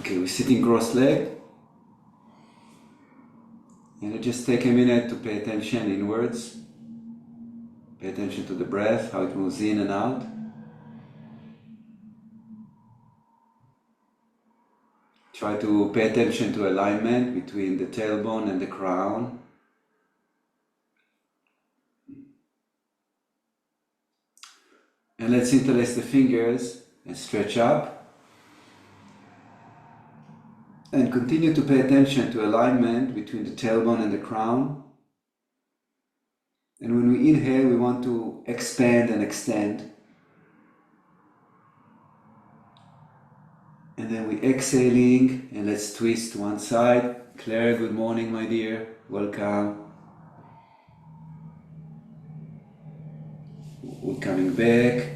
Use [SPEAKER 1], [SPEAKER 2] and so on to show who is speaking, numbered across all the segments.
[SPEAKER 1] Okay, we're sitting cross-legged. And just take a minute to pay attention inwards. Pay attention to the breath, how it moves in and out. Try to pay attention to alignment between the tailbone and the crown. And let's interlace the fingers and stretch up. And continue to pay attention to alignment between the tailbone and the crown. And when we inhale, we want to expand and extend. And then we exhaling, and let's twist one side. Claire, good morning, my dear. Welcome. We're coming back.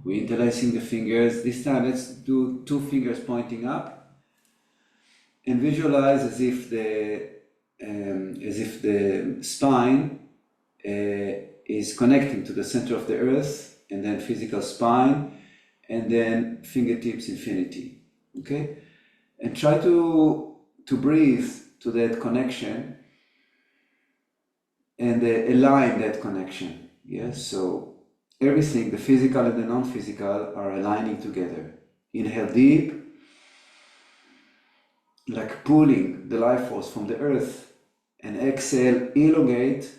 [SPEAKER 1] We're interlacing the fingers. This time, let's do 2 fingers pointing up. And visualize as if the spine is connecting to the center of the earth, and then physical spine, and then fingertips infinity. Okay, and try to breathe to that connection and align that connection. Yes, so everything, the physical and the non-physical, are aligning together. Inhale deep, like pulling the life force from the earth, and exhale, elongate,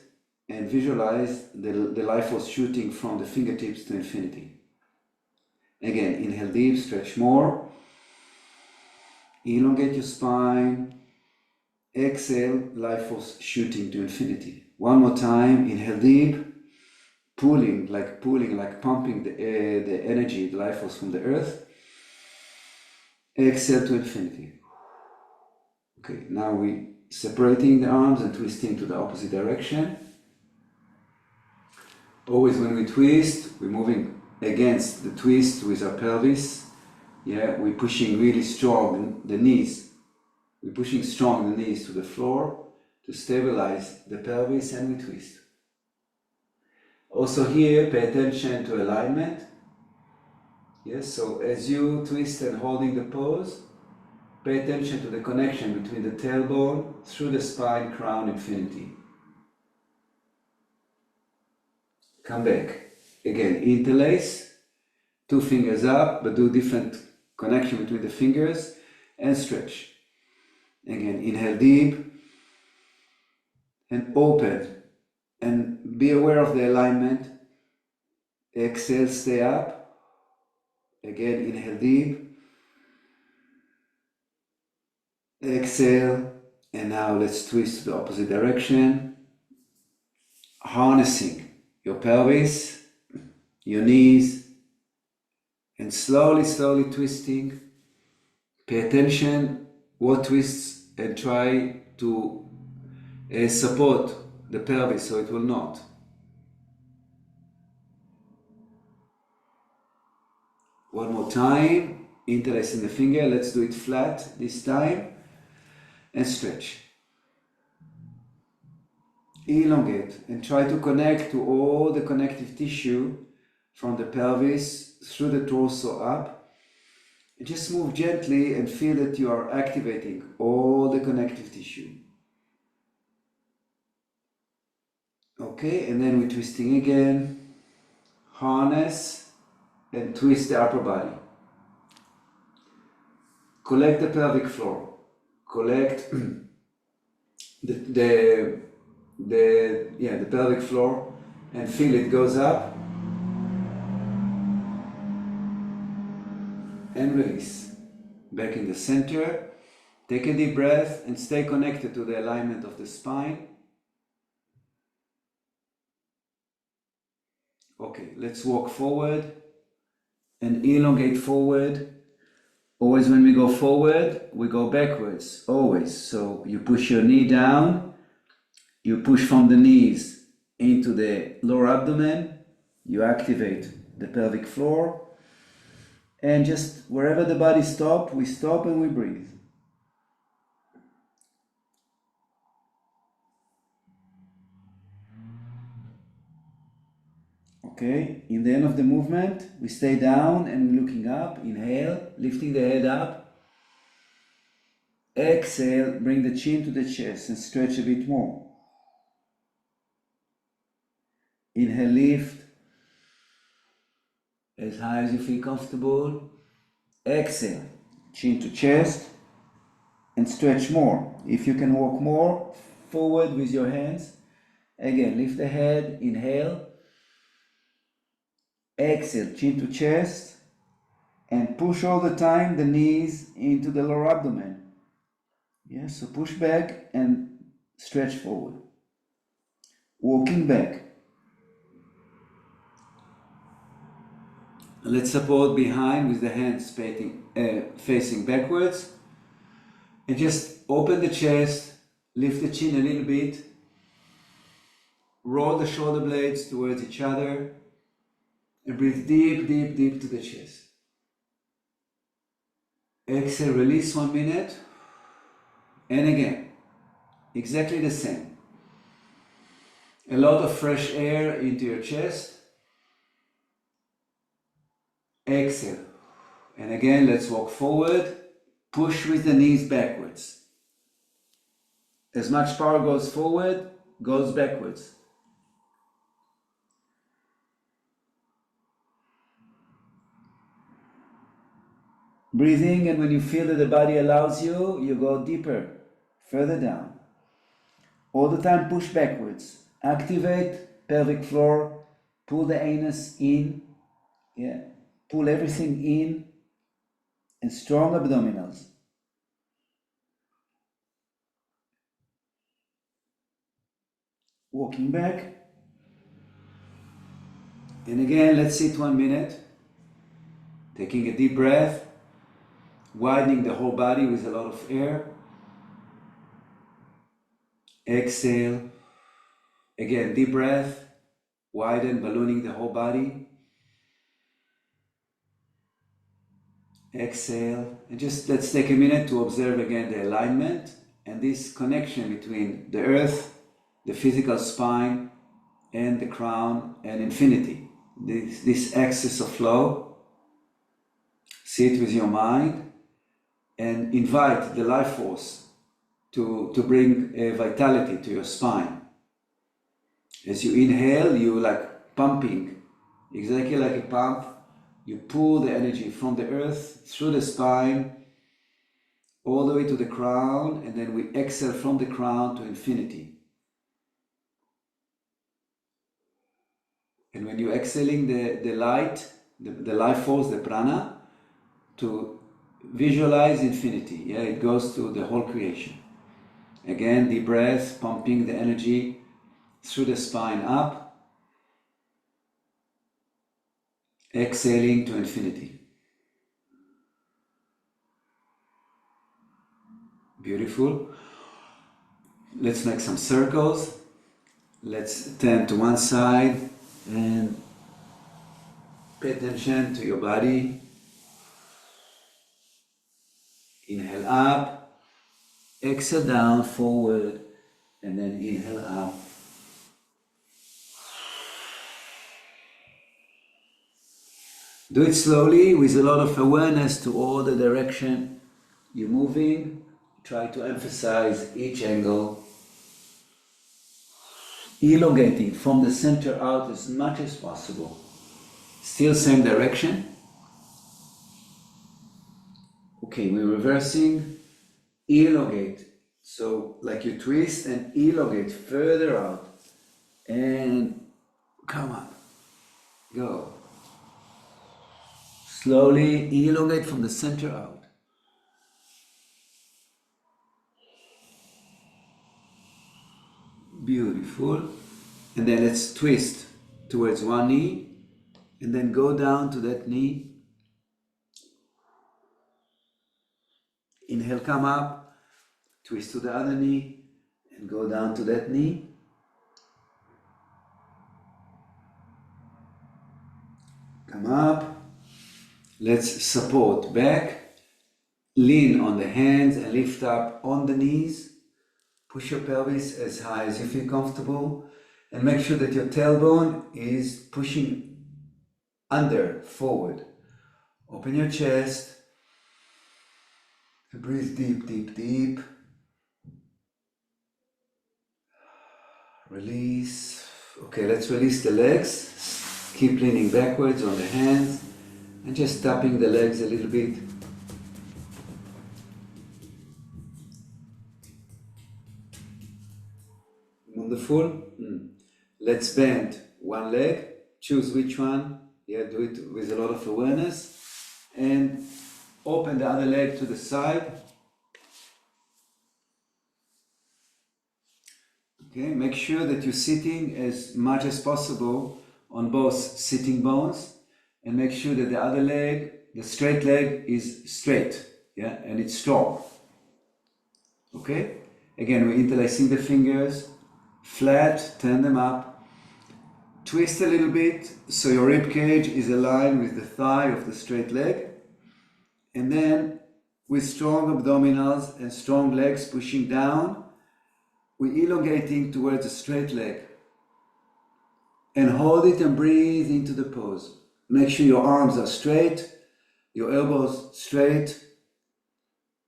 [SPEAKER 1] and visualize the life force shooting from the fingertips to infinity. Again, inhale deep, stretch more, elongate your spine, exhale, life force shooting to infinity. One more time, inhale deep, pulling, like pumping the energy, the life force from the earth, exhale to infinity. Okay, now we separating the arms and twisting to the opposite direction. Always when we twist, we're moving against the twist with our pelvis. Yeah, we're pushing really strong the knees. We're pushing strong the knees to the floor to stabilize the pelvis, and we twist. Also here, pay attention to alignment. Yes, so as you twist and holding the pose, pay attention to the connection between the tailbone through the spine, crown, infinity. Come back. Again, interlace, 2 fingers up, but do different connection between the fingers, and stretch. Again, inhale deep, and open, and be aware of the alignment. Exhale, stay up. Again, inhale deep. Exhale, and now let's twist to the opposite direction. Harnessing your pelvis, your knees, and slowly, slowly twisting. Pay attention what twists, and try to support the pelvis so it will not. One more time, interlacing the finger. Let's do it flat this time, and stretch. Elongate, and try to connect to all the connective tissue from the pelvis through the torso up. And just move gently and feel that you are activating all the connective tissue. Okay, and then we're twisting again. Harness and twist the upper body. Collect the pelvic floor. Collect the pelvic floor, and feel it goes up and release. Back in the center. Take a deep breath and stay connected to the alignment of the spine. Okay, let's walk forward and elongate forward. Always when we go forward, we go backwards, always. So you push your knee down, you push from the knees into the lower abdomen, you activate the pelvic floor, and just wherever the body stops, we stop and we breathe. Okay, in the end of the movement, we stay down and we're looking up. Inhale, lifting the head up. Exhale, bring the chin to the chest and stretch a bit more. Inhale, lift as high as you feel comfortable. Exhale, chin to chest and stretch more. If you can walk more forward with your hands, again, lift the head, inhale. Exhale, chin to chest, and push all the time the knees into the lower abdomen. Yes, so push back and stretch forward. Walking back. Let's support behind with the hands facing backwards. And just open the chest, lift the chin a little bit, roll the shoulder blades towards each other, and breathe deep, deep, deep to the chest. Exhale, release 1 minute, and again, exactly the same. A lot of fresh air into your chest. Exhale, and again, let's walk forward, push with the knees backwards. As much power goes forward, goes backwards. Breathing, and when you feel that the body allows you, you go deeper, further down. All the time push backwards. Activate pelvic floor, pull the anus in, pull everything in, and strong abdominals. Walking back. And again, let's sit 1 minute. Taking a deep breath, widening the whole body with a lot of air. Exhale. Again, deep breath, widen, ballooning the whole body. Exhale, and just let's take a minute to observe again the alignment and this connection between the earth, the physical spine, and the crown and infinity. This axis of flow. Sit with your mind and invite the life force to bring vitality to your spine. As you inhale, you like pumping, exactly like a pump. You pull the energy from the earth through the spine, all the way to the crown, and then we exhale from the crown to infinity. And when you're exhaling the light, the life force, the prana, to visualize infinity. It goes to the whole creation. Again, deep breath, pumping the energy through the spine up. Exhaling to infinity. Beautiful. Let's make some circles. Let's turn to one side and pay attention to your body. Inhale up, exhale down, forward, and then inhale up. Do it slowly with a lot of awareness to all the direction you're moving. Try to emphasize each angle. Elongating from the center out as much as possible. Still same direction. Okay, we're reversing. Elongate. So like you twist and elongate further out. And come up. Go. Slowly elongate from the center out. Beautiful. And then let's twist towards one knee and then go down to that knee. Inhale, come up, twist to the other knee and go down to that knee. Come up. Let's support back. Lean on the hands and lift up on the knees. Push your pelvis as high as you feel comfortable and make sure that your tailbone is pushing under, forward. Open your chest. Breathe deep, deep, deep. Release. Okay, let's release the legs. Keep leaning backwards on the hands and just tapping the legs a little bit. Wonderful. Let's bend one leg. Choose which one. Yeah, do it with a lot of awareness. And open the other leg to the side. Okay, make sure that you're sitting as much as possible on both sitting bones, and make sure that the other leg, the straight leg, is straight, yeah, and it's strong. Okay, again, we're interlacing the fingers, flat, turn them up, twist a little bit so your rib cage is aligned with the thigh of the straight leg, and then with strong abdominals and strong legs pushing down, we're elongating towards a straight leg. And hold it and breathe into the pose. Make sure your arms are straight, your elbows straight,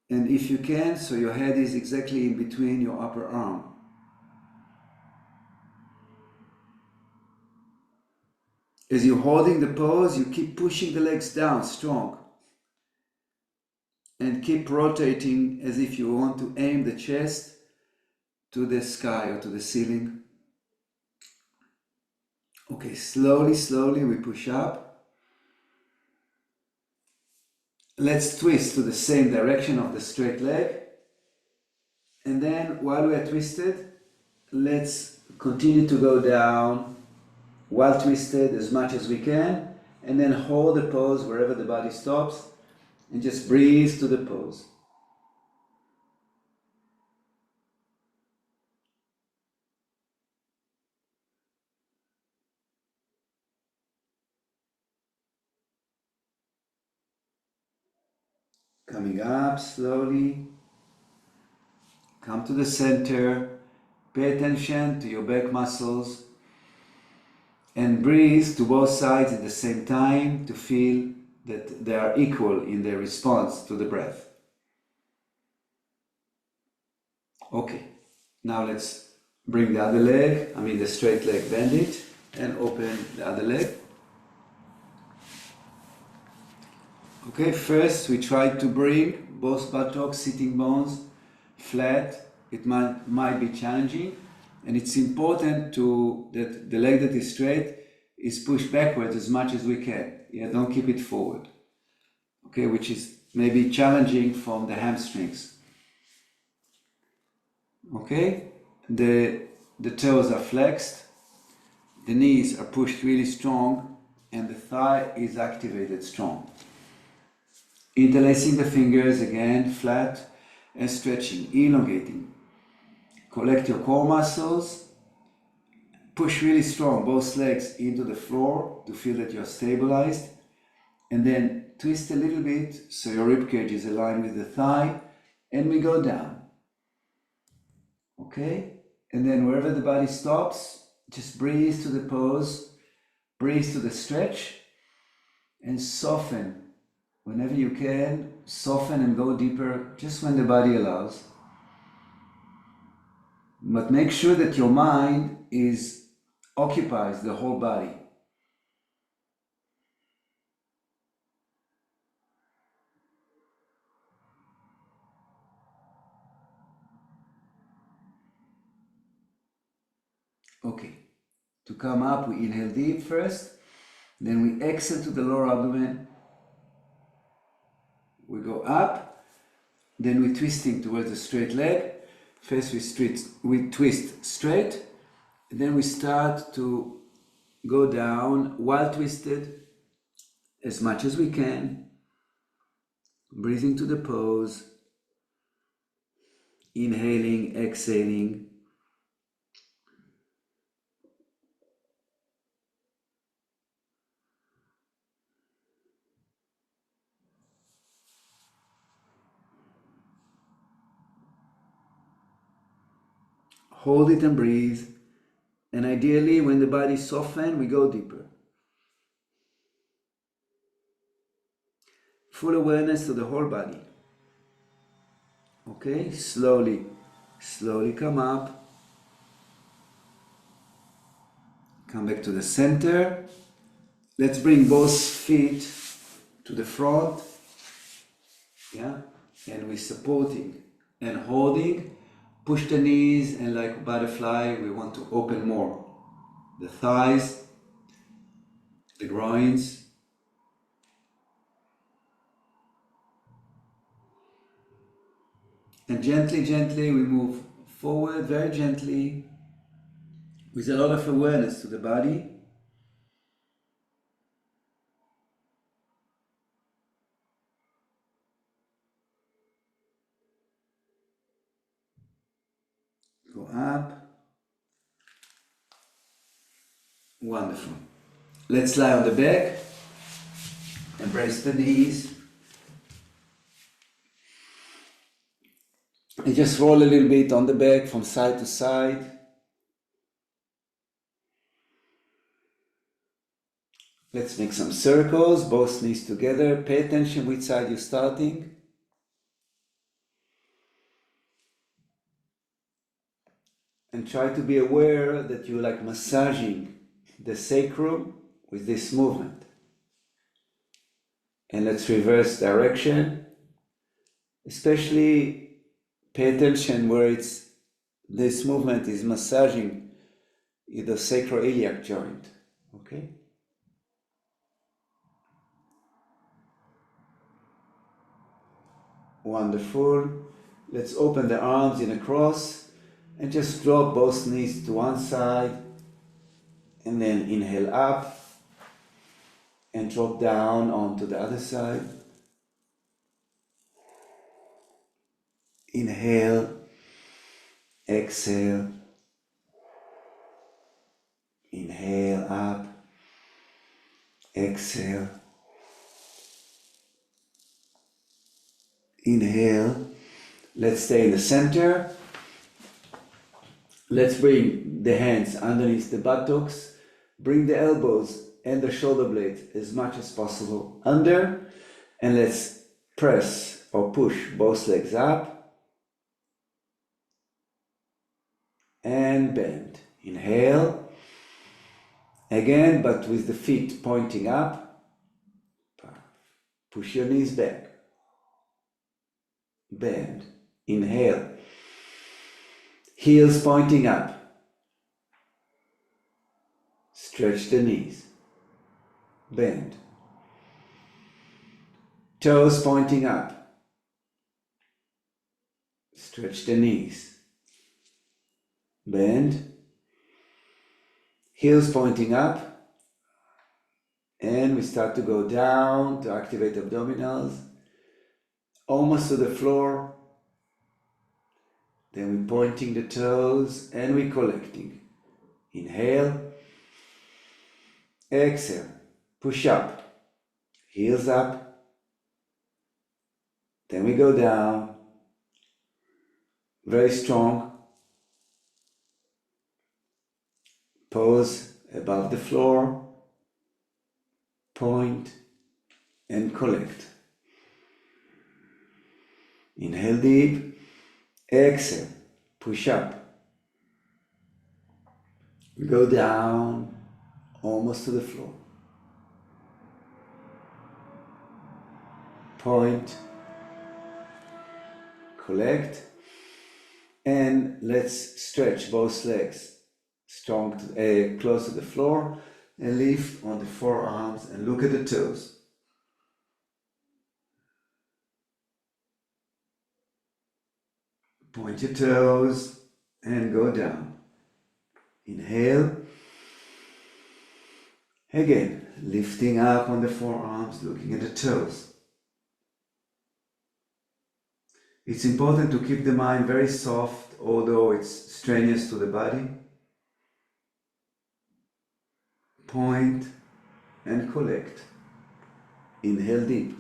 [SPEAKER 1] and if you can, so your head is exactly in between your upper arm. As you're holding the pose, you keep pushing the legs down strong. And keep rotating as if you want to aim the chest to the sky or to the ceiling. Okay, slowly, slowly we push up. Let's twist to the same direction of the straight leg. And then while we are twisted, let's continue to go down while twisted as much as we can, and then hold the pose wherever the body stops and just breathe to the pose. Coming up slowly, come to the center, pay attention to your back muscles, and breathe to both sides at the same time to feel that they are equal in their response to the breath. Okay, now let's bring the other leg, the straight leg, bend it, and open the other leg. Okay, first we try to bring both buttocks, sitting bones flat. It might be challenging, and it's important that the leg that is straight is pushed backwards as much as we can. Yeah, don't keep it forward. Okay, which is maybe challenging from the hamstrings. Okay, the toes are flexed, the knees are pushed really strong, and the thigh is activated strong. Interlacing the fingers again, flat, and stretching, elongating. Collect your core muscles, push really strong both legs into the floor to feel that you're stabilized, and then twist a little bit so your rib cage is aligned with the thigh, and we go down. Okay, and then wherever the body stops, just breathe to the pose, breathe to the stretch, and soften. Whenever you can, soften and go deeper just when the body allows. But make sure that your mind occupies the whole body. Okay, to come up, we inhale deep first, then we exhale to the lower abdomen. We go up, then we're twisting towards the straight leg. First we twist straight, and then we start to go down while twisted as much as we can, breathing to the pose, inhaling, exhaling. Hold it and breathe. And ideally, when the body softens, we go deeper. Full awareness to the whole body. Okay, slowly come up. Come back to the center. Let's bring both feet to the front. Yeah, and we're supporting and holding. Push the knees, and like butterfly, we want to open more. The thighs, the groins. And gently, gently, we move forward, very gently, with a lot of awareness to the body. Go up. Wonderful. Let's lie on the back. Embrace the knees. And just roll a little bit on the back from side to side. Let's make some circles, both knees together. Pay attention which side you're starting. And try to be aware that you're like massaging the sacrum with this movement. And let's reverse direction. Especially pay attention where this movement is massaging the sacroiliac joint. Okay? Wonderful. Let's open the arms in a cross and just drop both knees to one side, and then inhale up and drop down onto the other side. Inhale, exhale, inhale up, exhale, inhale. Let's stay in the center. Let's bring the hands underneath the buttocks. Bring the elbows and the shoulder blades as much as possible under. And let's press or push both legs up. And bend. Inhale. Again, but with the feet pointing up. Push your knees back. Bend. Inhale. Heels pointing up. Stretch the knees. Bend. Toes pointing up. Stretch the knees. Bend. Heels pointing up. And we start to go down to activate abdominals. Almost to the floor. Then we're pointing the toes and we're collecting. Inhale. Exhale. Push up. Heels up. Then we go down. Very strong. Pose above the floor. Point and collect. Inhale deep. Exhale. Push up. Go down almost to the floor. Point. Collect. And let's stretch both legs strong close to the floor and lift on the forearms and look at the toes. Point your toes and go down. Inhale. Again, lifting up on the forearms, looking at the toes. It's important to keep the mind very soft, although it's strenuous to the body. Point and collect. Inhale deep.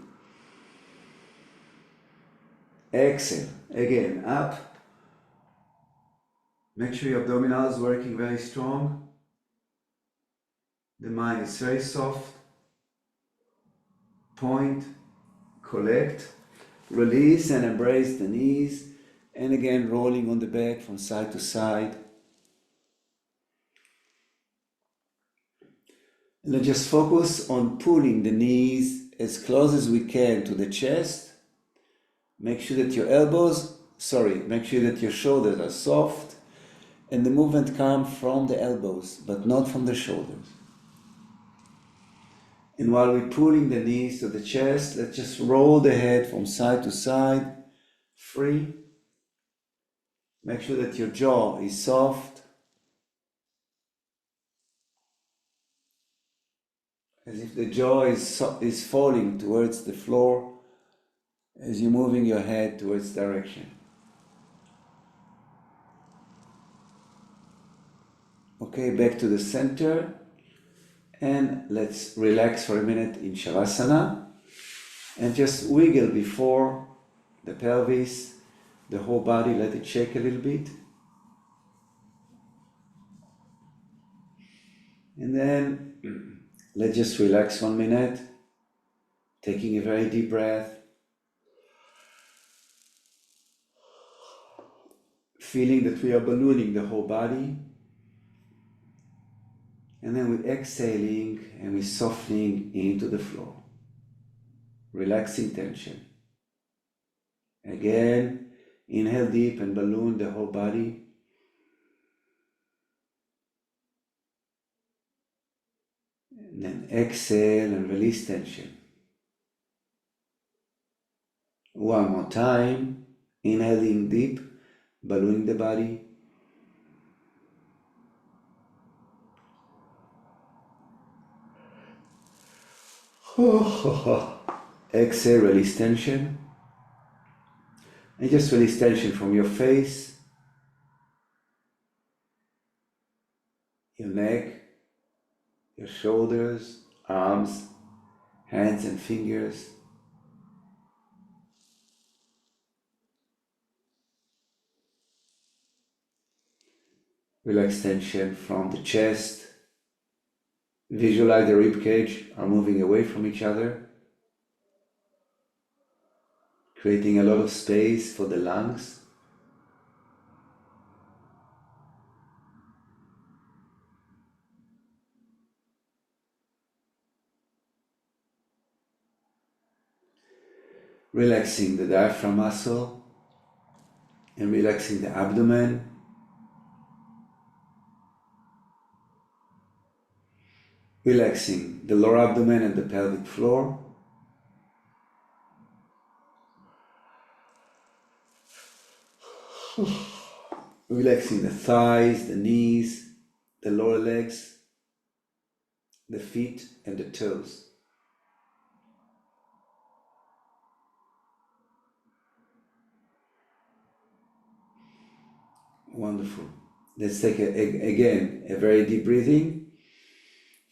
[SPEAKER 1] Exhale. Again, up. Make sure your abdominals working very strong. The mind is very soft. Point, collect, release and embrace the knees. And again, rolling on the back from side to side. And then just focus on pulling the knees as close as we can to the chest. Make sure that your shoulders are soft and the movement comes from the elbows, but not from the shoulders. And while we're pulling the knees to the chest, let's just roll the head from side to side, free. Make sure that your jaw is soft, as if the jaw is falling towards the floor as you're moving your head towards direction. Okay, back to the center, and let's relax for a minute in Shavasana and just wiggle before the pelvis, the whole body, let it shake a little bit. And then let's just relax 1 minute, taking a very deep breath, feeling that we are ballooning the whole body. And then we're exhaling and we're softening into the floor, relaxing tension. Again, inhale deep and balloon the whole body. And then exhale and release tension. One more time, inhaling deep, ballooning the body. Exhale, release tension. And just release tension from your face, your neck, your shoulders, arms, hands and fingers. Relax tension from the chest. Visualize the rib cage are moving away from each other, creating a lot of space for the lungs. Relaxing the diaphragm muscle and relaxing the abdomen. Relaxing the lower abdomen and the pelvic floor. Relaxing the thighs, the knees, the lower legs, the feet and the toes. Wonderful. Let's take again a very deep breathing.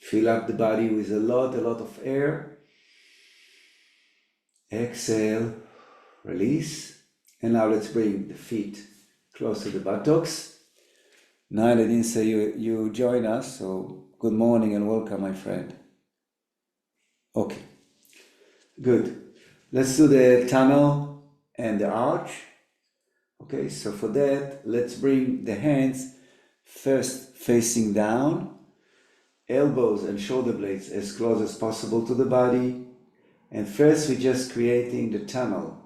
[SPEAKER 1] Fill up the body with a lot of air. Exhale, release. And now let's bring the feet close to the buttocks. Now I didn't say you join us, so good morning and welcome, my friend. Okay, good. Let's do the tunnel and the arch. Okay, so for that, let's bring the hands first facing down, elbows and shoulder blades as close as possible to the body. And first we're just creating the tunnel.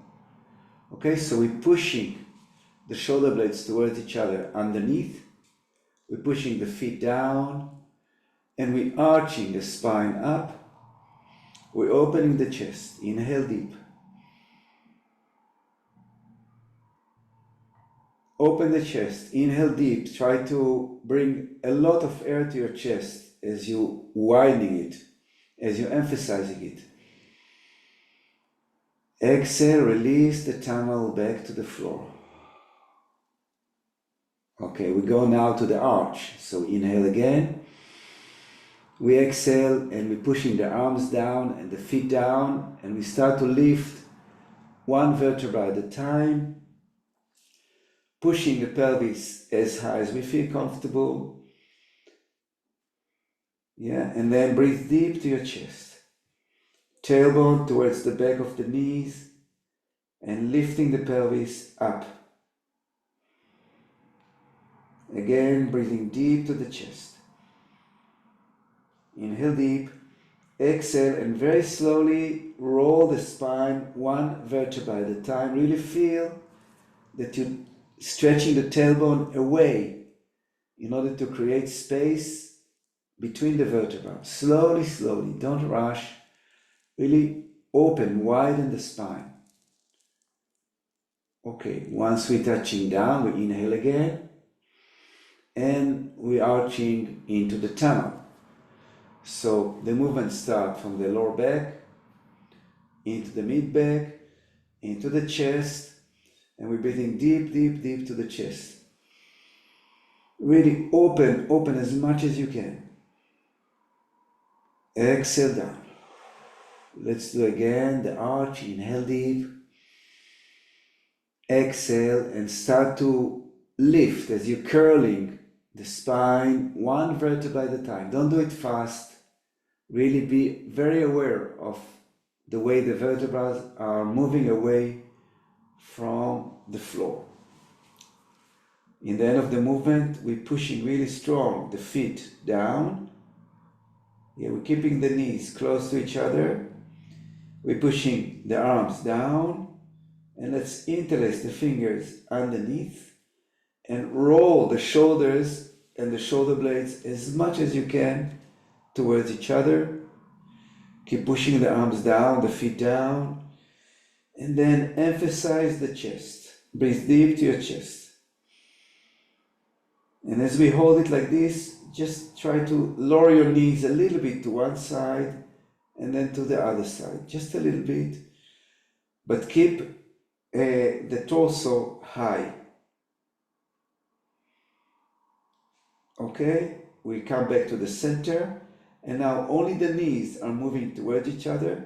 [SPEAKER 1] Okay, so we're pushing the shoulder blades towards each other underneath. We're pushing the feet down and we're arching the spine up. We're opening the chest. Inhale deep. Open the chest. Inhale deep. Try to bring a lot of air to your chest as you widening it, as you're emphasizing it. Exhale, release the tunnel back to the floor. Okay, we go now to the arch. So inhale again. We exhale and we're pushing the arms down and the feet down, and we start to lift one vertebra at a time, pushing the pelvis as high as we feel comfortable. Yeah, and then breathe deep to your chest. Tailbone towards the back of the knees and lifting the pelvis up. Again, breathing deep to the chest. Inhale deep, exhale, and very slowly roll the spine one vertebra at a time. Really feel that you're stretching the tailbone away in order to create space between the vertebrae. Slowly, slowly, don't rush. Really open, widen the spine. Okay, once we're touching down, we inhale again, and we arching into the tunnel. So the movement starts from the lower back, into the mid back, into the chest, and we're breathing deep, deep, deep to the chest. Really open as much as you can. Exhale down. Let's do again the arch. Inhale deep. Exhale and start to lift as you're curling the spine one vertebra at a time. Don't do it fast. Really be very aware of the way the vertebrae are moving away from the floor. In the end of the movement, we're pushing really strong the feet down. Yeah, we're keeping the knees close to each other. We're pushing the arms down. And let's interlace the fingers underneath and roll the shoulders and the shoulder blades as much as you can towards each other. Keep pushing the arms down, the feet down, and then emphasize the chest. Breathe deep to your chest. And as we hold it like this, just try to lower your knees a little bit to one side and then to the other side, just a little bit, but keep the torso high. Okay, we come back to the center, and now only the knees are moving towards each other,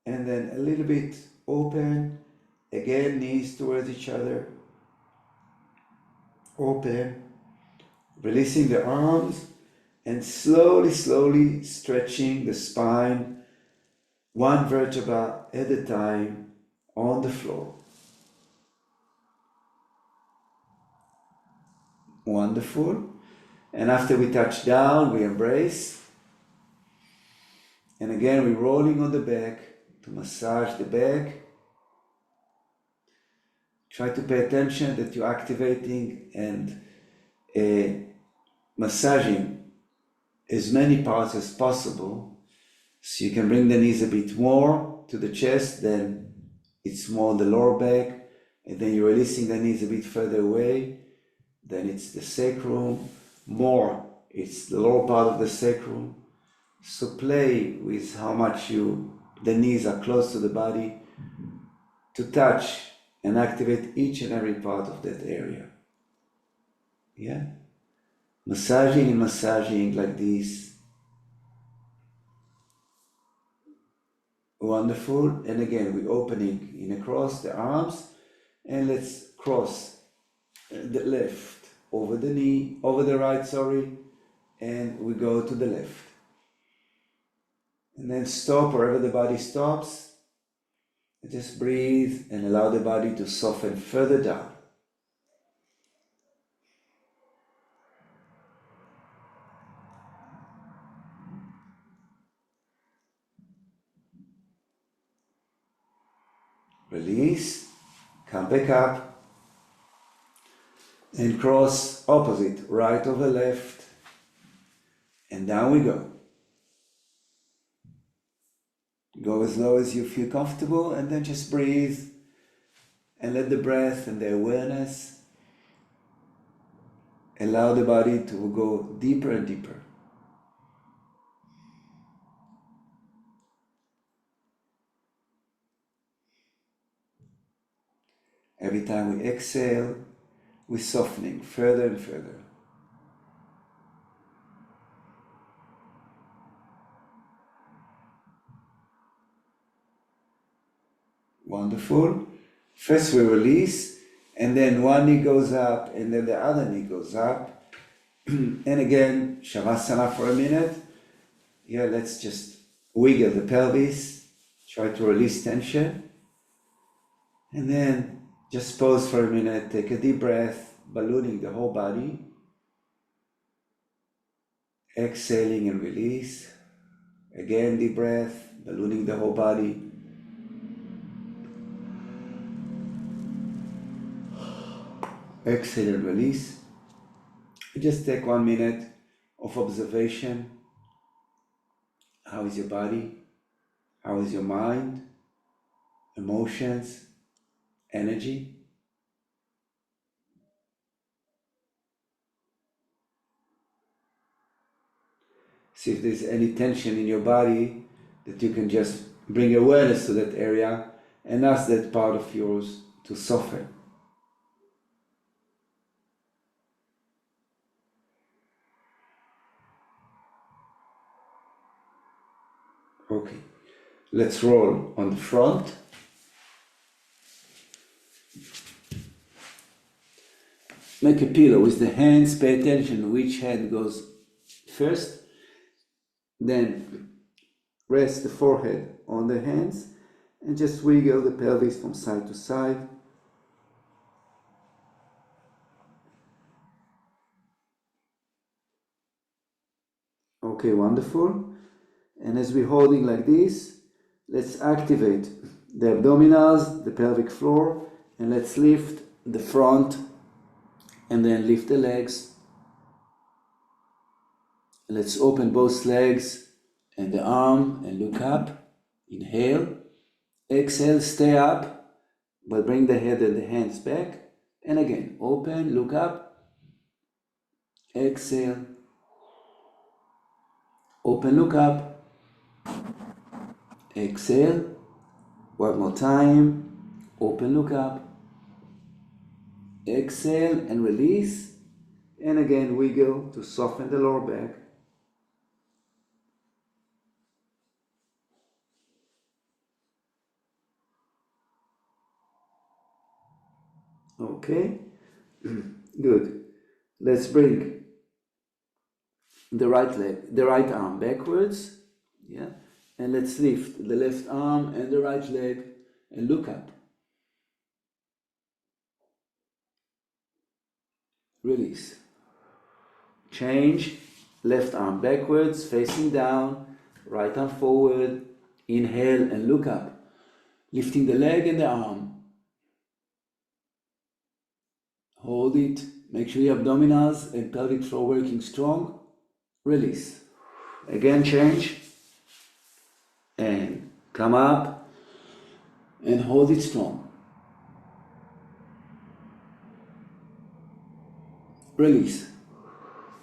[SPEAKER 1] and then a little bit open, again knees towards each other, open, releasing the arms, and slowly, slowly stretching the spine, one vertebra at a time on the floor. Wonderful. And after we touch down, we embrace. And again, we're rolling on the back to massage the back. Try to pay attention that you're activating and massaging as many parts as possible. So you can bring the knees a bit more to the chest, then it's more the lower back, and then you're releasing the knees a bit further away. Then it's the sacrum, more it's the lower part of the sacrum. So play with how much the knees are close to the body to touch and activate each and every part of that area. Yeah? Massaging and massaging like this. Wonderful. And again, we're opening in across the arms, and let's cross the left over the knee, over the right, and we go to the left. And then stop wherever the body stops. And just breathe and allow the body to soften further down. Release, come back up, and cross opposite, right over left, and down we go. Go as low as you feel comfortable, and then just breathe and let the breath and the awareness allow the body to go deeper and deeper. Every time we exhale, we're softening further and further. Wonderful. First we release, and then one knee goes up, and then the other knee goes up. And again, Shavasana for a minute. Yeah, let's just wiggle the pelvis, try to release tension. And then just pause for a minute, take a deep breath, ballooning the whole body. Exhaling and release. Again, deep breath, ballooning the whole body. Exhale and release. Just take 1 minute of observation. How is your body? How is your mind? Emotions? Energy? See if there's any tension in your body that you can just bring awareness to that area and ask that part of yours to soften. Okay, let's roll on the front. Make a pillow with the hands. Pay attention which hand goes first. Then rest the forehead on the hands and just wiggle the pelvis from side to side. Okay, wonderful. And as we're holding like this, let's activate the abdominals, the pelvic floor, and let's lift the front and then lift the legs. Let's open both legs and the arm and look up. Inhale. Exhale, stay up, but bring the head and the hands back. And again, open, look up. Exhale. Open, look up. Exhale. One more time. Open, look up. Exhale and release. And again, wiggle to soften the lower back. Okay, good. Let's bring the right leg, the right arm backwards. Yeah, and let's lift the left arm and the right leg and look up. Release. Change. Left arm backwards, facing down. Right arm forward. Inhale and look up. Lifting the leg and the arm. Hold it. Make sure your abdominals and pelvic floor working strong. Release. Again, change. And come up. And hold it strong. Release.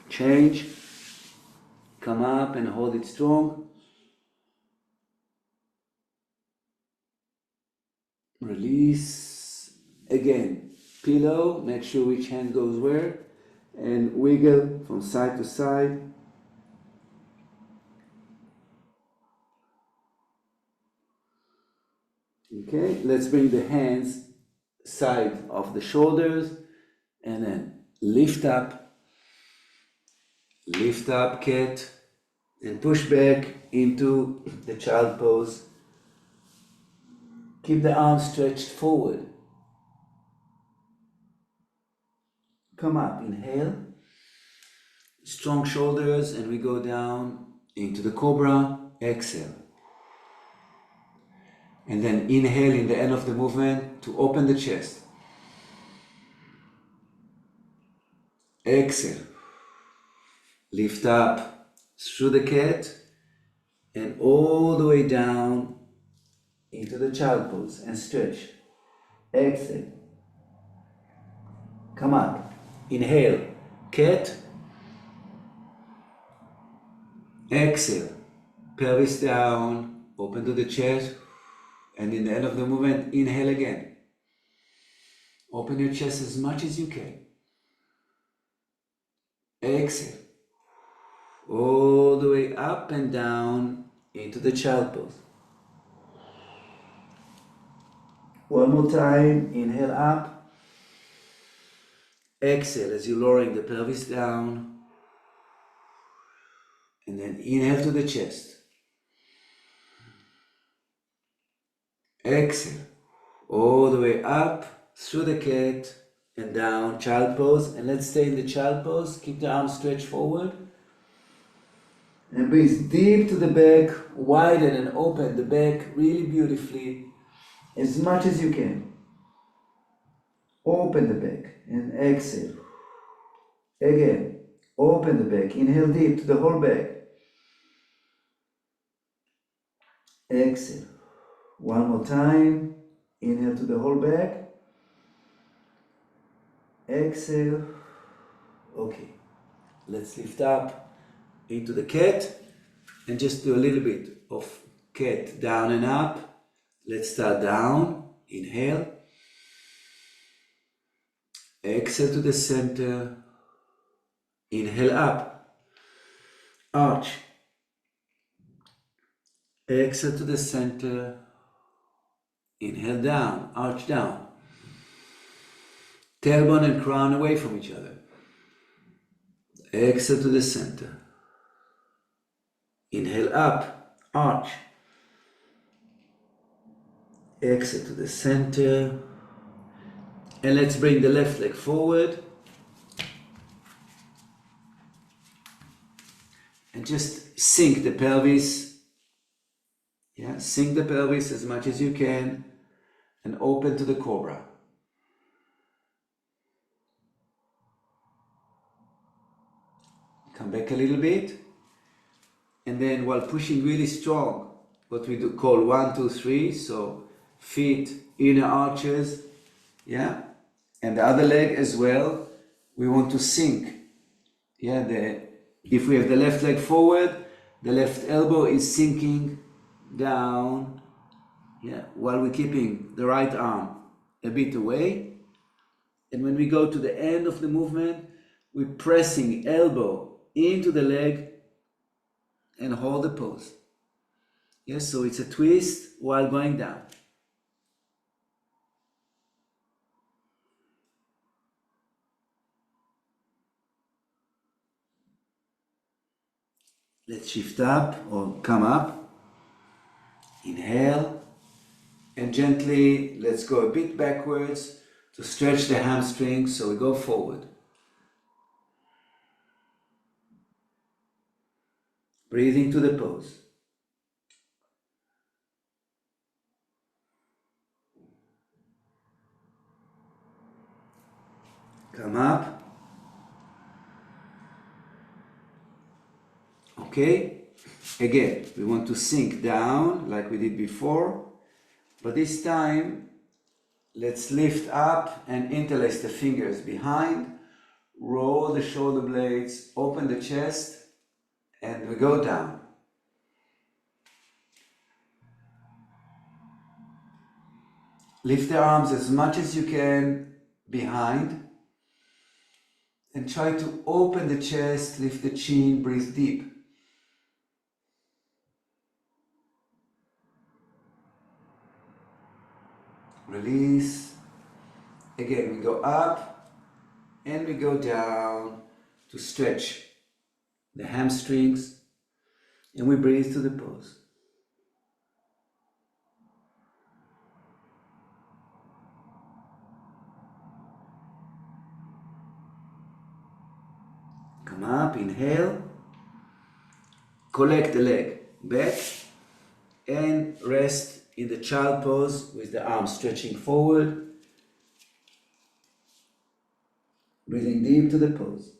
[SPEAKER 1] Change. Come up and hold it strong. Release. Again, pillow. Make sure which hand goes where. And wiggle from side to side. Okay, let's bring the hands side of the shoulders and then lift up, cat, and push back into the child pose. Keep the arms stretched forward. Come up, inhale, strong shoulders, and we go down into the cobra. Exhale. And then inhale in the end of the movement to open the chest. Exhale. Lift up through the cat and all the way down into the child pose and stretch. Exhale. Come up. Inhale. Cat. Exhale. Pelvis down. Open to the chest. And in the end of the movement, inhale again. Open your chest as much as you can. Exhale. All the way up and down into the child pose. One more time. Inhale up. Exhale as you're lowering the pelvis down. And then inhale to the chest. Exhale. All the way up through the cat and down, child pose. And let's stay in the child pose. Keep the arms stretched forward. And breathe deep to the back, widen and open the back really beautifully, as much as you can. Open the back and exhale. Again, open the back, inhale deep to the whole back. Exhale. One more time, inhale to the whole back. Exhale. Okay, let's lift up into the cat and just do a little bit of cat down and up. Let's start down, inhale. Exhale to the center, inhale up, arch. Exhale to the center, inhale down, arch down. Tailbone and crown away from each other. Exhale to the center. Inhale up, arch. Exhale to the center. And let's bring the left leg forward. And just sink the pelvis. Yeah, sink the pelvis as much as you can. And open to the cobra. Come back a little bit. And then while pushing really strong, what we do call 1, 2, 3. So feet, inner arches. Yeah. And the other leg as well. We want to sink. Yeah. If we have the left leg forward, the left elbow is sinking down. Yeah. While we're keeping the right arm a bit away. And when we go to the end of the movement, we're pressing elbow into the leg and hold the pose. Yes, so it's a twist while going down. Let's shift up or come up. Inhale. And gently, let's go a bit backwards to stretch the hamstrings, so we go forward. Breathing to the pose. Come up. Okay. Again, we want to sink down like we did before, but this time, let's lift up and interlace the fingers behind, roll the shoulder blades, open the chest, and we go down. Lift the arms as much as you can behind and try to open the chest, lift the chin, breathe deep. Release. Again, we go up and we go down to stretch the hamstrings and we breathe to the pose. Come up, inhale, collect the leg back and rest in the child pose with the arms stretching forward, breathing deep to the pose.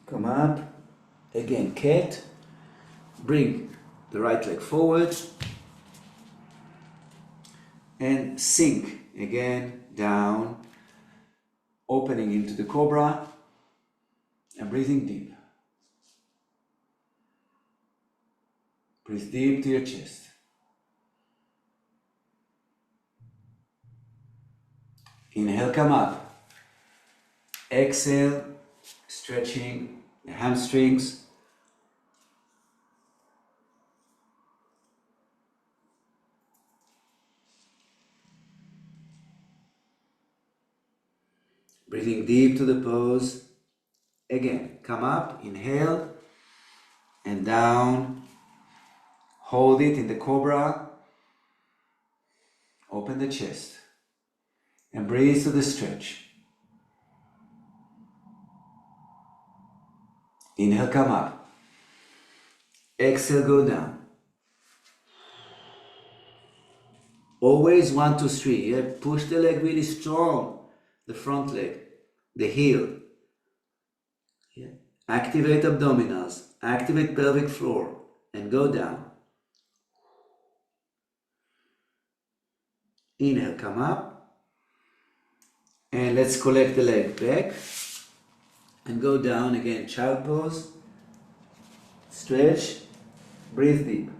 [SPEAKER 1] Come up, again cat, bring the right leg forward and sink again down, opening into the cobra and breathing deep. Breathe deep to your chest. Inhale, come up. Exhale, stretching the hamstrings. Breathing deep to the pose. Again, come up, inhale, and down. Hold it in the cobra. Open the chest. And breathe to the stretch. Inhale, come up. Exhale, go down. Always 1, 2, 3. Yeah? Push the leg really strong. The front leg. The heel. Yeah? Activate abdominals. Activate pelvic floor. And go down. Inhale, come up. And let's collect the leg back. And go down again. Child pose. Stretch. Breathe deep.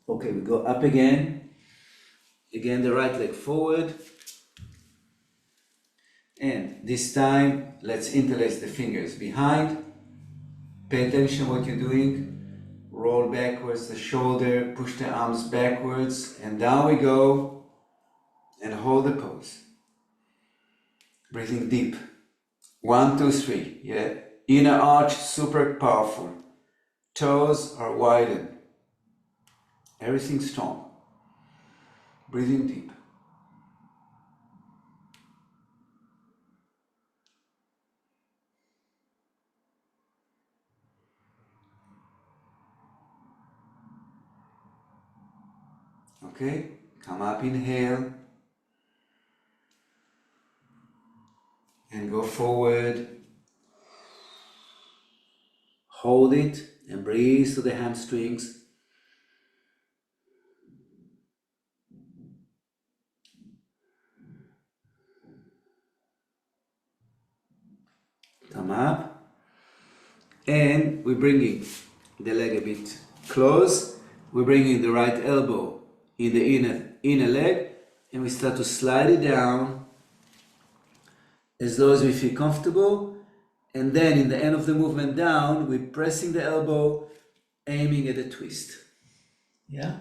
[SPEAKER 1] Okay, we go up again. Again, the right leg forward. And this time, let's interlace the fingers behind. Pay attention what you're doing. Roll backwards the shoulder, push the arms backwards, and down we go. And hold the pose. Breathing deep. 1, 2, 3. Yeah. Inner arch, super powerful. Toes are widened. Everything strong. Breathing deep. Okay, come up, inhale. And go forward. Hold it and breathe to the hamstrings. Come up. And we're bringing the leg a bit close. We're bringing the right elbow in the inner leg. And we start to slide it down as low as we feel comfortable. And then in the end of the movement down, we're pressing the elbow, aiming at a twist. Yeah?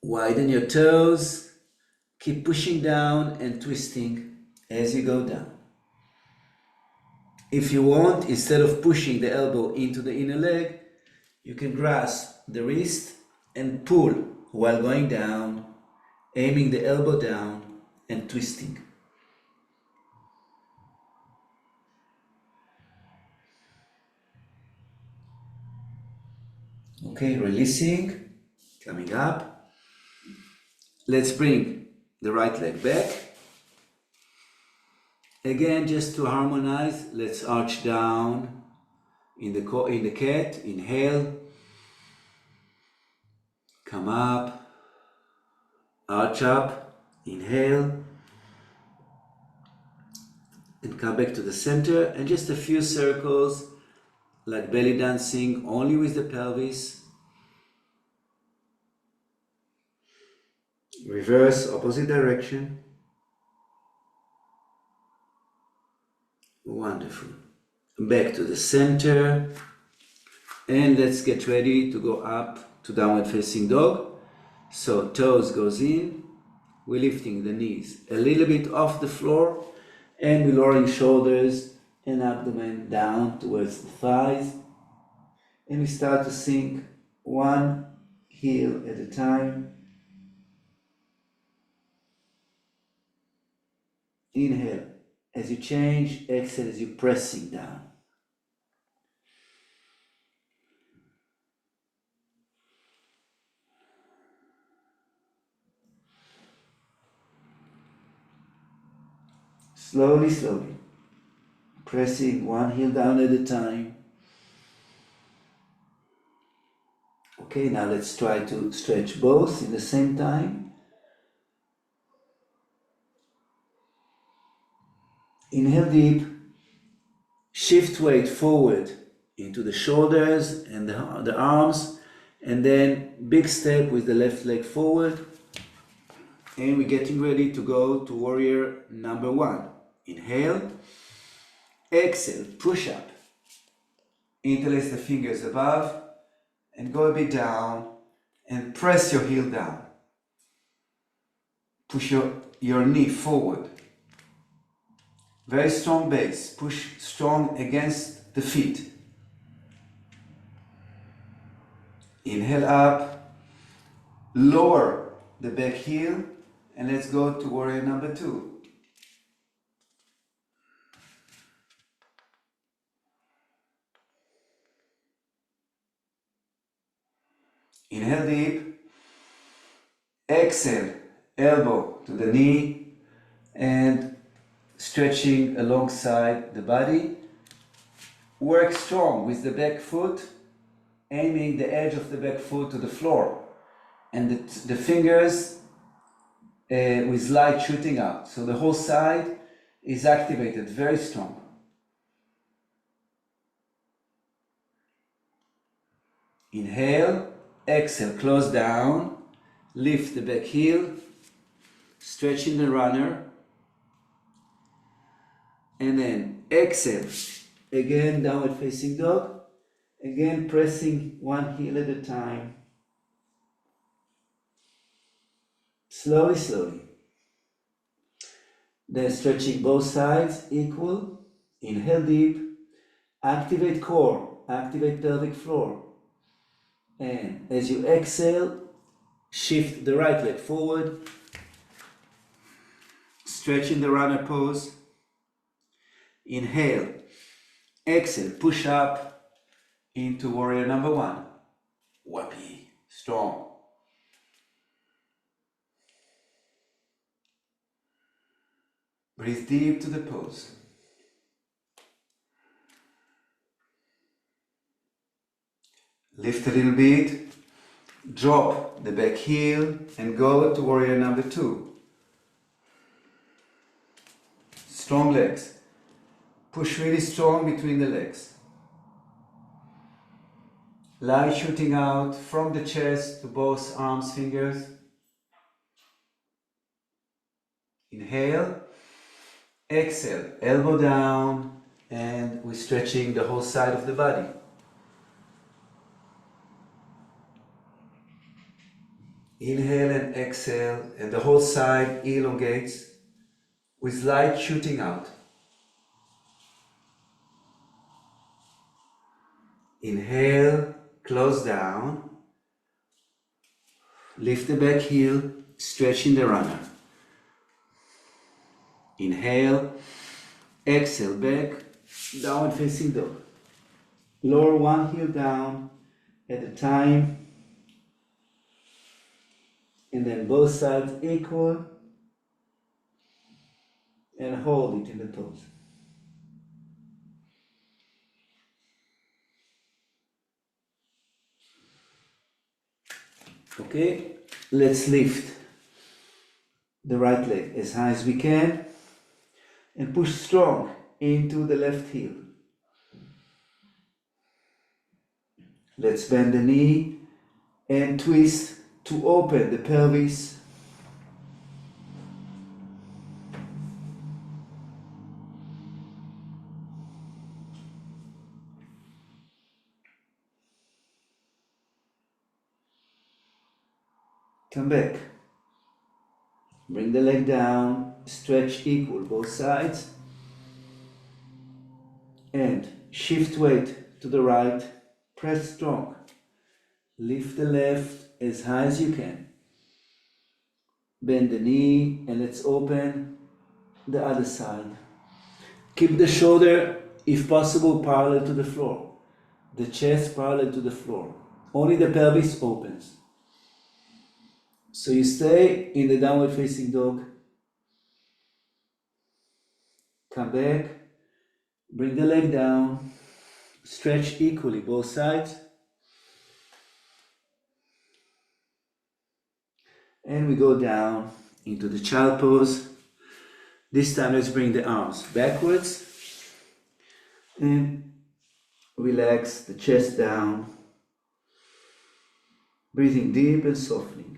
[SPEAKER 1] Widen your toes. Keep pushing down and twisting as you go down. If you want, instead of pushing the elbow into the inner leg, you can grasp the wrist and pull while going down, aiming the elbow down and twisting. Okay, releasing, coming up. Let's bring the right leg back. Again, just to harmonize, let's arch down in the cat. Inhale, come up, arch up, inhale, and come back to the center, and just a few circles like belly dancing, only with the pelvis. Reverse, opposite direction. Wonderful. Back to the center. And let's get ready to go up to downward facing dog. So toes goes in. We're lifting the knees a little bit off the floor. And we're lowering shoulders and abdomen down towards the thighs. And we start to sink one heel at a time. Inhale as you change, exhale as you're pressing down. Slowly, slowly, pressing one heel down at a time. Okay, now let's try to stretch both in the same time. Inhale deep, shift weight forward into the shoulders and the arms, and then big step with the left leg forward. And we're getting ready to go to warrior number 1. Inhale, exhale, push up. Interlace the fingers above and go a bit down and press your heel down. Push your knee forward. Very strong base. Push strong against the feet. Inhale up, lower the back heel, and let's go to warrior number 2. Inhale deep, exhale, elbow to the knee, and stretching alongside the body. Work strong with the back foot, aiming the edge of the back foot to the floor, and the fingers with light shooting out. So the whole side is activated, very strong. Inhale, exhale, close down, lift the back heel, stretching the runner, and then exhale, again downward facing dog, again pressing one heel at a time, slowly, slowly. Then stretching both sides equal, inhale deep, activate core, activate pelvic floor, and as you exhale, shift the right leg forward, stretching the runner pose. Inhale, exhale, push up into warrior number 1. Whoopee, strong. Breathe deep to the pose. Lift a little bit, drop the back heel, and go to warrior number 2. Strong legs. Push really strong between the legs. Light shooting out from the chest to both arms, fingers. Inhale, exhale, elbow down, and we're stretching the whole side of the body. Inhale and exhale, and the whole side elongates with light shooting out. Inhale, close down, lift the back heel, stretching the runner. Inhale, exhale, back, downward facing dog. Lower one heel down at a time, and then both sides equal, and hold it in the pose. Okay, let's lift the right leg as high as we can and push strong into the left heel. Let's bend the knee and twist to open the pelvis. Come back. Bring the leg down, stretch equal both sides, and shift weight to the right, press strong. Lift the left as high as you can. Bend the knee and let's open the other side. Keep the shoulder, if possible, parallel to the floor. The chest parallel to the floor. Only the pelvis opens. So you stay in the downward facing dog. Come back. Bring the leg down. Stretch equally both sides. And we go down into the child pose. This time let's bring the arms backwards. And relax the chest down. Breathing deep and softening.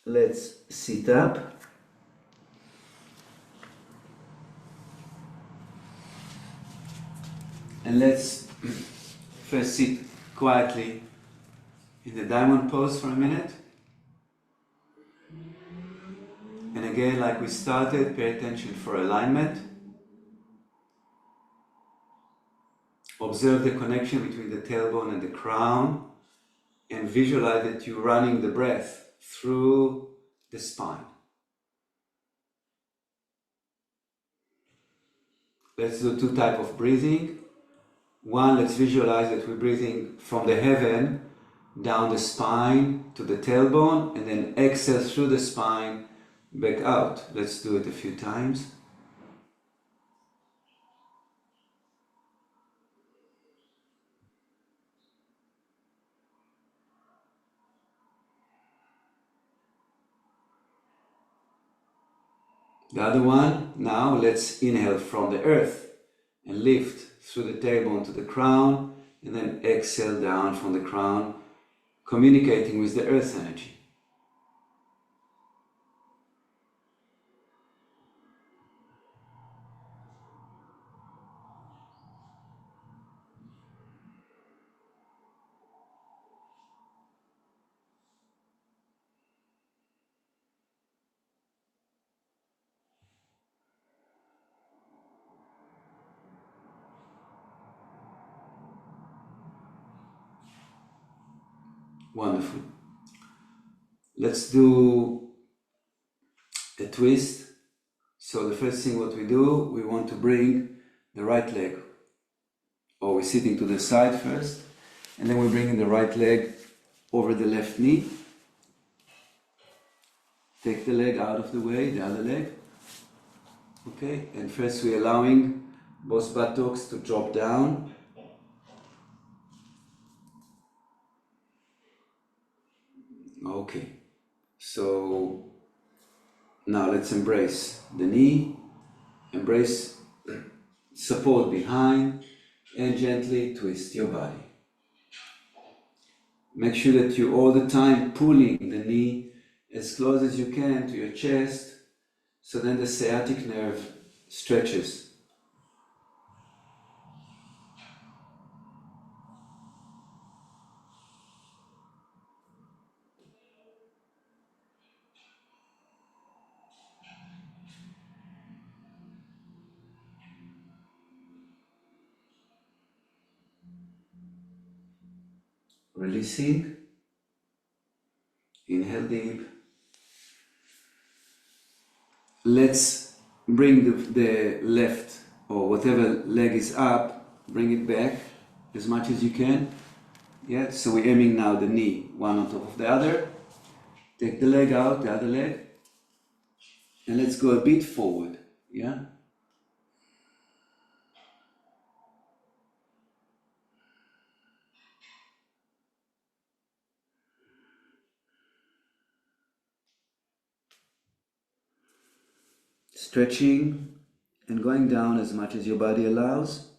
[SPEAKER 1] Let's sit up. And let's First sit quietly in the diamond pose for a minute. And again, like we started, pay attention for alignment. Observe the connection between the tailbone and the crown, and visualize that you're running the breath through the spine. Let's do two types of breathing. One, let's visualize that we're breathing from the heaven down the spine to the tailbone, and then exhale through the spine back out. Let's do it a few times. The other one, now let's inhale from the earth and lift through the tailbone to the crown, and then exhale down from the crown, communicating with the earth energy. Wonderful. Let's do a twist. So the first thing what we do, we want to bring the right leg, or we're sitting to the side first, and then we're bringing the right leg over the left knee. Take the leg out of the way, the other leg. Okay, and first we're allowing both buttocks to drop down. Okay, so now let's embrace the knee, embrace support behind, and gently twist your body. Make sure that you're all the time pulling the knee as close as you can to your chest, so then the sciatic nerve stretches. Releasing. Inhale deep. Let's bring the left, or whatever leg is up, bring it back as much as you can. Yeah, so we're aiming now the knee, one on top of the other. Take the leg out, the other leg, and let's go a bit forward. Yeah. Stretching and going down as much as your body allows.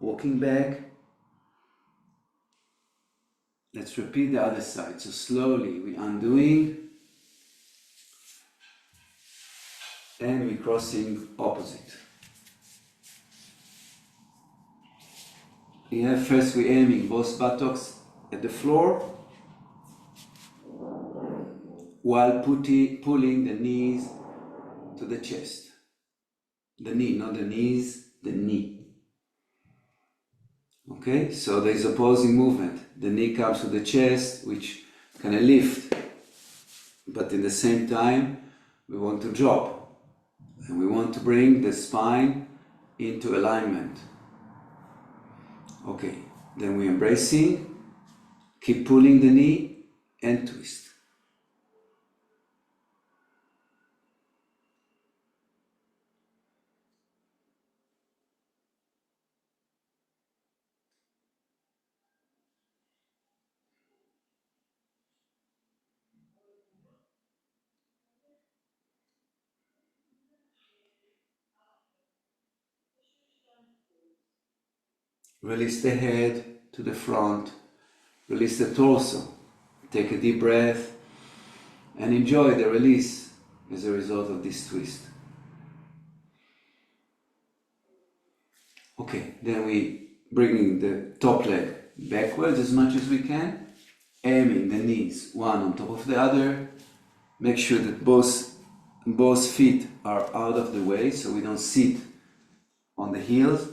[SPEAKER 1] Walking back. Let's repeat the other side. So slowly we're undoing and we're crossing opposite. Yeah, first we're aiming both buttocks at the floor while pulling the knees to the chest. The knee, not the knees, the knee. Okay, so there is opposing movement. The knee comes to the chest, which kind of lift, but in the same time, we want to drop. And we want to bring the spine into alignment. Okay, then we're embracing, keep pulling the knee and twist. Release the head to the front, release the torso. Take a deep breath and enjoy the release as a result of this twist. Okay, then we bringing the top leg backwards as much as we can, aiming the knees one on top of the other. Make sure that both feet are out of the way so we don't sit on the heels.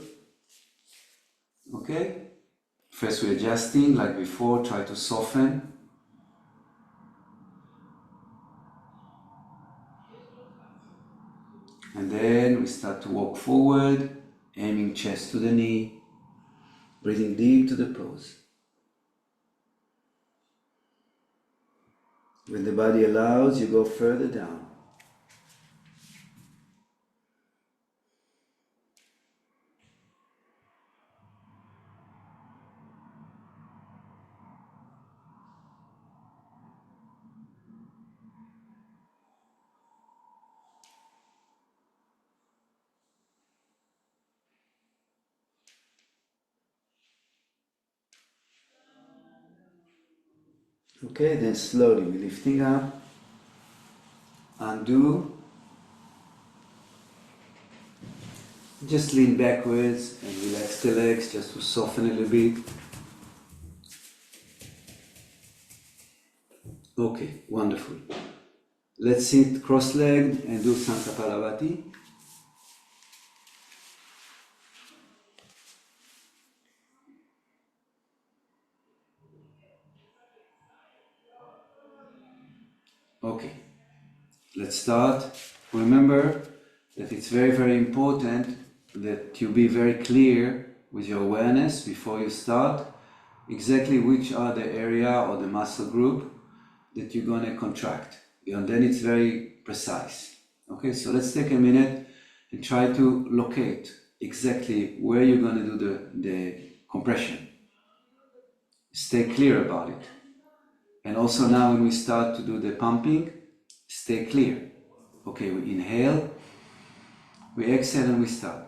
[SPEAKER 1] Okay? First we're adjusting like before, try to soften. And then we start to walk forward, aiming chest to the knee, breathing deep to the pose. When the body allows, you go further down. Okay, then slowly we're lifting up, undo, just lean backwards and relax the legs just to soften a little bit. Okay, wonderful. Let's sit cross-legged and do some Kapalabhati. Okay, let's start. Remember that it's very, very important that you be very clear with your awareness before you start exactly which are the area or the muscle group that you're going to contract. And then it's very precise. Okay, so let's take a minute and try to locate exactly where you're going to do the compression. Stay clear about it. And also now when we start to do the pumping, stay clear. Okay, we inhale, we exhale and we start.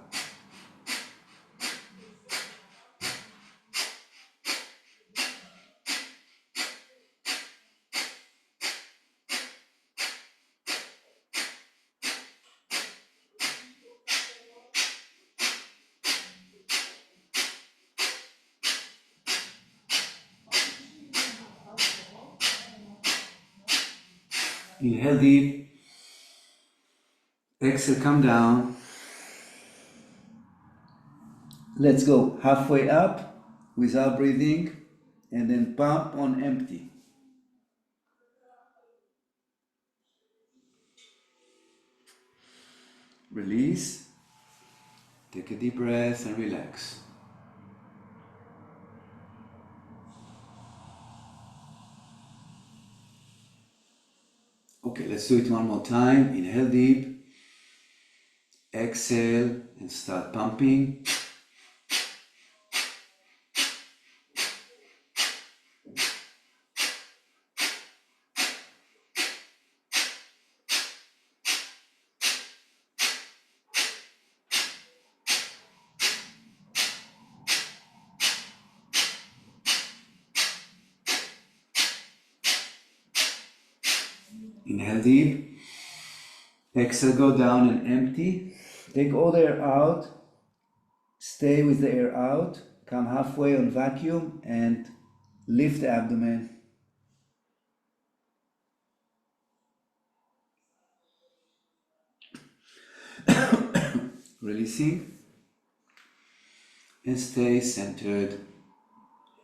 [SPEAKER 1] Inhale deep, exhale, come down. Let's go halfway up without breathing and then pump on empty. Release, take a deep breath and relax. Okay, let's do it one more time. Inhale deep, exhale and start pumping. Inhale deep, exhale, go down and empty. Take all the air out, stay with the air out, come halfway on vacuum and lift the abdomen. Releasing and stay centered.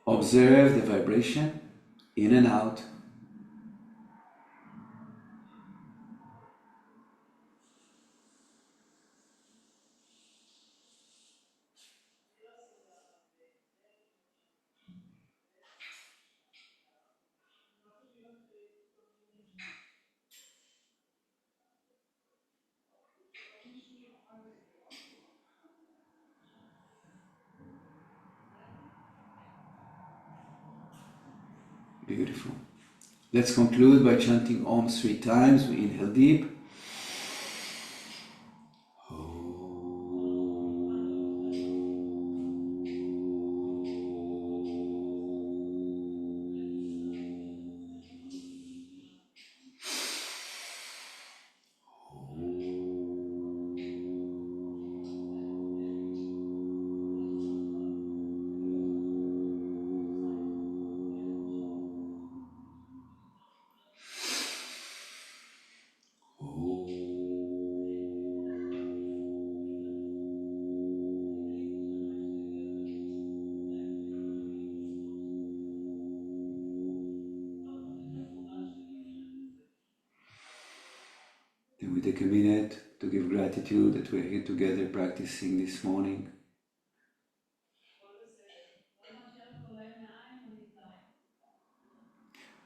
[SPEAKER 1] Observe the vibration in and out. Beautiful. Let's conclude by chanting Om 3 times. We inhale deep. Then we take a minute to give gratitude that we're here together practicing this morning.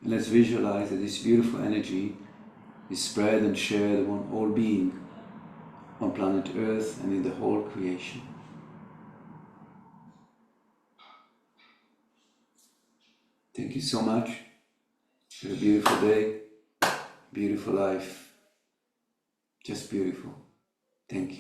[SPEAKER 1] And let's visualize that this beautiful energy is spread and shared among all beings on planet Earth and in the whole creation. Thank you so much. Have a beautiful day, beautiful life. Just beautiful. Thank you.